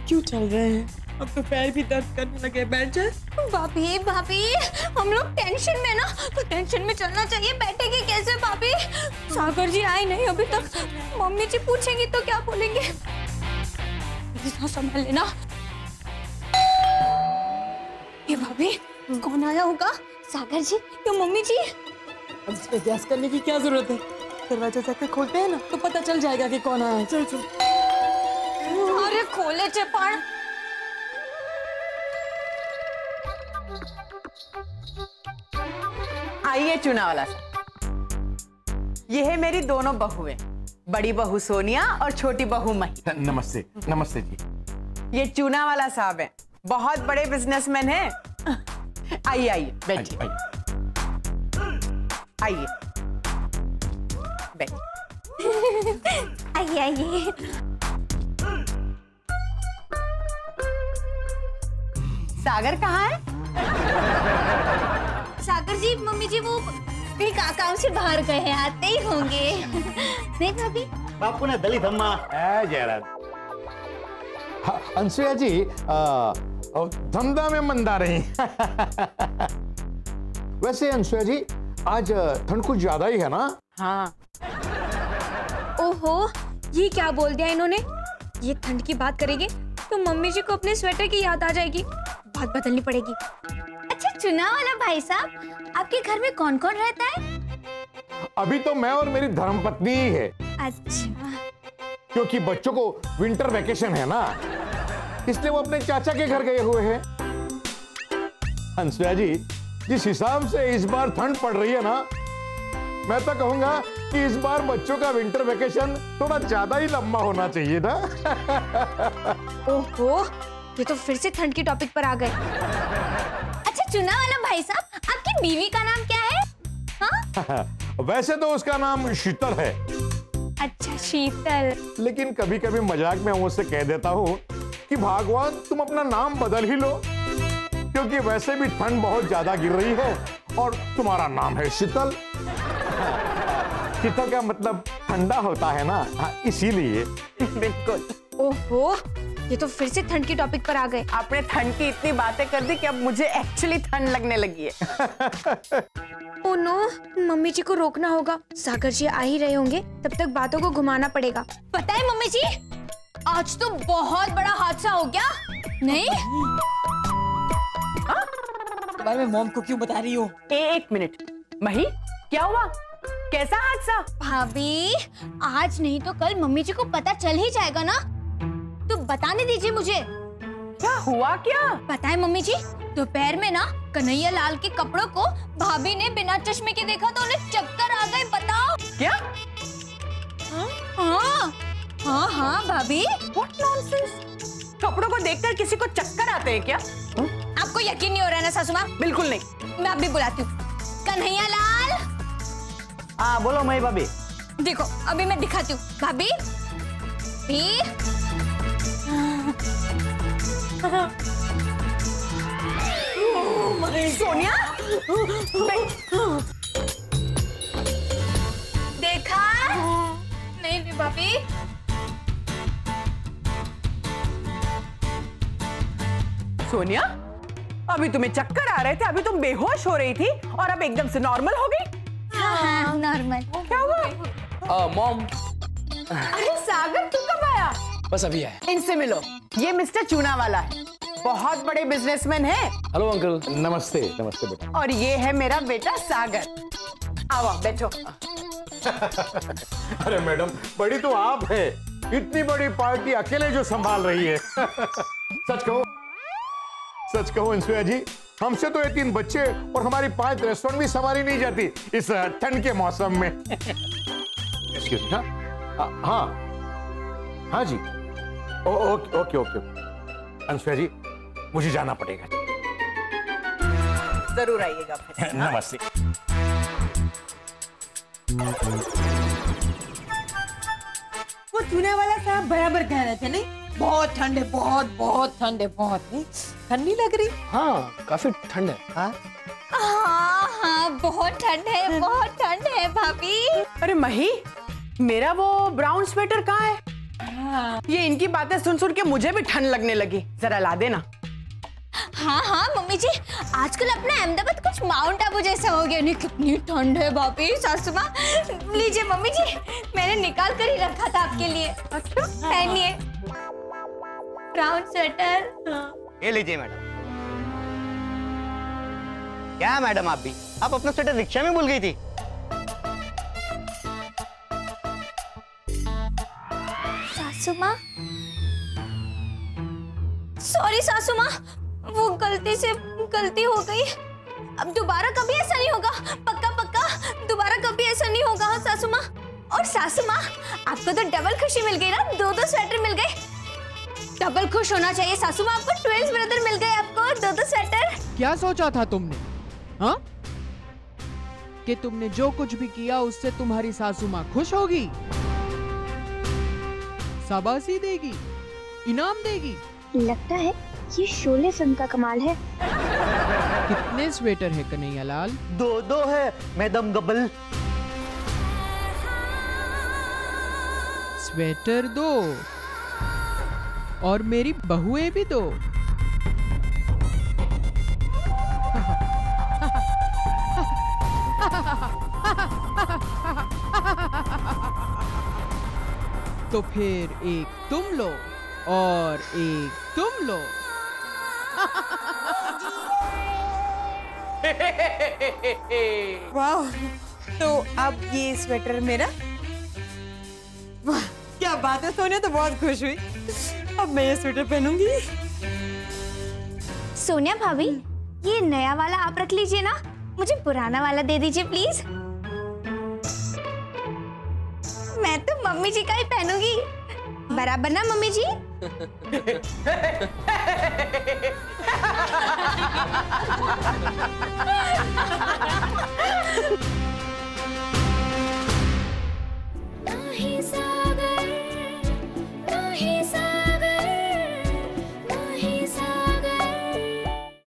क्यों चल रहे हैं? अब तो पैर भी दर्द करने लगे। बैठ जाए। भाभी भाभी, हम लोग टेंशन में ना, तो टेंशन में चलना चाहिए, बैठेंगे कैसे भाभी? सागर जी आए नहीं अभी तक, मम्मी जी पूछेंगी तो क्या बोलेंगे? संभाल लेना। ये भाभी कौन आया होगा? सागर जी या मम्मी जी? अब इस पे गैस करने की क्या जरूरत है? दरवाजा जाकर खोलते हैं ना तो पता चल जाएगा कि कौन आया है। चल चल। अरे खोले चपाड़। आइए चूना वाला साहब, ये है मेरी दोनों बहुएं, बड़ी बहू सोनिया और छोटी बहू मही। नमस्ते। नमस्ते जी। ये चूना वाला साहब है, बहुत बड़े बिजनेसमैन हैं। आइए आइए बैठिए। आइए बैठिए। आइए आइए। सागर कहाँ है? सागर जी मम्मी जी वो कहीं काम से बाहर गए हैं, आते ही होंगे। नहीं भाभी? बापू ने दलित अम्मा जयराज। अनसुया जी धंधा में मंदा रही। वैसे अनसुया जी आज ठंड कुछ ज्यादा ही है ना? हाँ। ओहो, ये क्या बोल दिया इन्होंने? ये ठंड की बात करेंगे तो मम्मी जी को अपने स्वेटर की याद आ जाएगी, बात बदलनी पड़ेगी। अच्छा चुना वाला भाई साहब, आपके घर में कौन कौन रहता है? अभी तो मैं और मेरी धर्मपत्नी ही है। अच्छा। क्योंकि बच्चों को विंटर वेकेशन है ना, इसलिए वो अपने चाचा के घर गए हुए हैं। अनसुया जी, जिस हिसाब से इस बार ठंड पड़ रही है ना, मैं तो कहूंगा कि इस बार बच्चों का विंटर वेकेशन थोड़ा ज्यादा ही लंबा होना चाहिए था। ओहो, ये तो फिर से ठंड की टॉपिक पर आ गए। अच्छा चुना वाला भाई साहब, आपकी बीवी का नाम क्या है? हाँ? वैसे तो उसका नाम शीतल है। अच्छा शीतल। लेकिन कभी कभी मजाक में मैं उससे कह देता हूँ कि भगवान तुम अपना नाम बदल ही लो, क्योंकि वैसे भी ठंड बहुत ज्यादा गिर रही है और तुम्हारा नाम है शीतल। शीतल का मतलब ठंडा होता है ना, इसीलिए। बिल्कुल। ओहो, ये तो फिर से ठंड की टॉपिक पर आ गए। आपने ठंड की इतनी बातें कर दी कि अब मुझे एक्चुअली ठंड लगने लगी है। ओह नो, मम्मी जी को रोकना होगा। सागर जी आ ही रहे होंगे, तब तक बातों को घुमाना पड़ेगा। पता है मम्मी जी, आज तो बहुत बड़ा हादसा हो गया। नहीं? बारे में मॉम को क्यों बता रही हो? एक मिनट, मही क्या हुआ? कैसा हादसा? भाभी, आज नहीं तो कल मम्मी जी को पता चल ही जाएगा ना, तो बताने दीजिए मुझे। क्या हुआ? क्या पता है मम्मी जी, दोपहर में ना कन्हैया लाल के कपड़ों को भाभी ने बिना चश्मे के देखा तो उन्हें चक्कर आ गए। बताओ। क्या? हाँ हाँ हाँ भाभी। What nonsense? कपड़ों को देखकर किसी को चक्कर आते हैं क्या? आपको यकीन नहीं हो रहा है ना सासू माँ? बिल्कुल नहीं। मैं अभी बुलाती हूँ। कन्हैया लाल। हाँ बोलो मई भाभी। देखो अभी मैं दिखाती हूँ। भाभी सोनिया देखा? नहीं भी भाभी। सोनिया, अभी तुम्हें चक्कर आ रहे थे, अभी तुम बेहोश हो रही थी और अब एकदम से नॉर्मल हो गई। हाँ नॉर्मल। क्या हुआ? मॉम। अरे सागर तू कब आया? बस अभी आया। इनसे मिलो, ये मिस्टर चूना वाला है, बहुत बड़े बिजनेसमैन है। Hello uncle. नमस्ते। नमस्ते बेटा। और ये है मेरा बेटा सागर। आओ बैठो। अरे मैडम, बड़ी तो आप है, इतनी बड़ी पार्टी अकेले जो संभाल रही है। सच कहो अनसुया जी, हमसे तो ये 3 बच्चे और हमारी 5 रेस्टोरेंट भी संभाली नहीं जाती इस ठंड के मौसम में। Excuse me. हाँ हाँ जी। Okay okay okay. Anasuya ji, मुझे जाना पड़ेगा। जरूर आइएगा फिर। नमस्ते। वो चूना वाला साहब बराबर कह रहे थे नहीं, बहुत ठंड है, बहुत बहुत ठंड है, बहुत। नहीं ठंड नहीं लग रही? हाँ काफी ठंड है। हाँ हाँ बहुत ठंड है, बहुत ठंड है भाभी। अरे मही, मेरा वो ब्राउन स्वेटर कहाँ है? ये इनकी बातें सुन सुन के मुझे भी ठंड लगने लगी, जरा ला देना। हाँ हाँ मम्मी जी, आजकल अपना अहमदाबाद कुछ माउंट आबू जैसा हो गया। नहीं कितनी ठंड है बापी। सासू माँ लीजिए मम्मी जी, मैंने निकाल कर ही रखा था आपके लिए। अच्छा पहनिए ब्राउन स्वेटर। ये लीजिए मैडम। क्या मैडम आप भी, आप अपना स्वेटर रिक्शा में भूल गई थी? सासू माँ सॉरी सासू माँ, वो गलती हो गई। अब दोबारा कभी ऐसा नहीं होगा, पक्का पक्का दोबारा कभी ऐसा नहीं होगा। हाँ सासू माँ। और सासू माँ आपको तो डबल खुशी मिल गई ना, दो स्वेटर मिल गए। डबल खुश होना चाहिए सासू माँ, आपको ट्विंस ब्रदर मिल गए, आपको दो स्वेटर। क्या सोचा था तुमने, हाँ? कि तुमने जो कुछ भी किया उससे तुम्हारी सासू माँ खुश होगी, शाबाशी देगी, इनाम देगी। लगता है ये शोले फिल्म का कमाल है। कितने स्वेटर है कन्हैया लाल? दो है मैडम गब्बल। स्वेटर दो और मेरी बहुएं भी दो। तो फिर एक तुम लो और एक तुम लो। वाह, तो अब ये स्वेटर मेरा। वाह क्या बात है, सोनिया तो बहुत खुश हुई। अब मैं ये स्वेटर पहनूंगी। सोनिया भाभी ये नया वाला आप रख लीजिए ना, मुझे पुराना वाला दे दीजिए प्लीज। मैं तो मम्मी जी का ही पहनूंगी, बराबर ना मम्मी जी?